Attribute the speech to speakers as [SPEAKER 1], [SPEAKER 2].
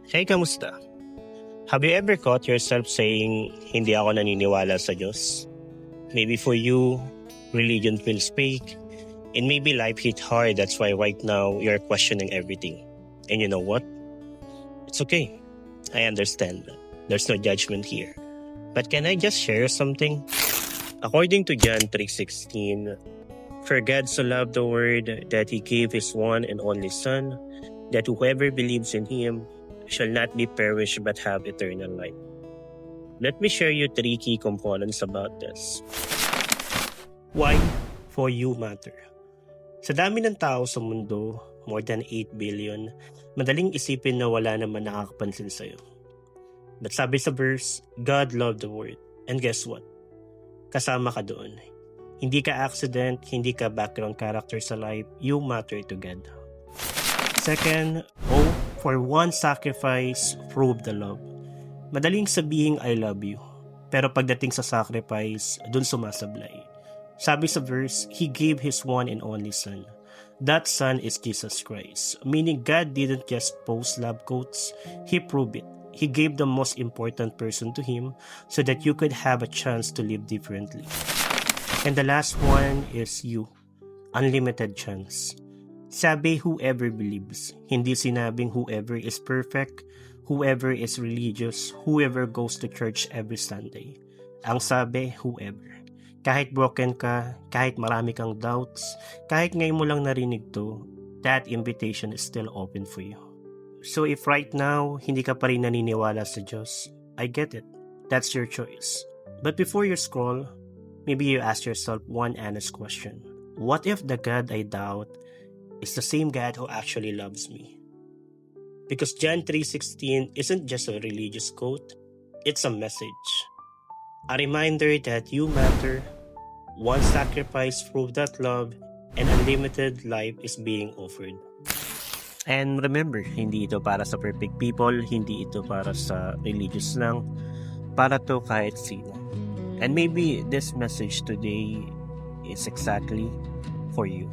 [SPEAKER 1] Hey, kamusta? Have you ever caught yourself saying, hindi ako naniniwala sa Diyos? Maybe for you, religion feels fake, and maybe life hit hard, that's why right now you're questioning everything. And you know what? It's okay. I understand. There's no judgment here. But can I just share something? According to John 3:16, for God so loved the world that He gave His one and only Son, that whoever believes in Him shall not be perished but have eternal life. Let me share you 3 key components about this. Why for you matter? Sa dami ng tao sa mundo, more than 8 billion, madaling isipin na wala naman nakakapansin sa'yo. But sabi sa verse, God loved the world. And guess what? Kasama ka doon. Hindi ka accident, hindi ka background character sa life, you matter to God. Second, for one sacrifice, prove the love. Madaling sabihin I love you, pero pagdating sa sacrifice, dun sumasablay. Sabi sa verse, He gave His one and only Son. That Son is Jesus Christ, meaning God didn't just post love quotes, He proved it. He gave the most important person to Him so that you could have a chance to live differently. And the last one is you. Unlimited chance. Sabi whoever believes, hindi sinabing whoever is perfect, whoever is religious, whoever goes to church every Sunday. Ang sabi, whoever. Kahit broken ka, kahit marami kang doubts, kahit ngayon mo lang narinig to, that invitation is still open for you. So if right now, hindi ka pa rin naniniwala sa Diyos, I get it. That's your choice. But before you scroll, maybe you ask yourself one honest question. What if the God I doubt is the same God who actually loves me? Because John 3:16 isn't just a religious quote, it's a message. A reminder that you matter, one sacrifice proved that love, and unlimited life is being offered. And remember, hindi ito para sa perfect people, hindi ito para sa religious lang, para to kahit sino. And maybe this message today is exactly for you.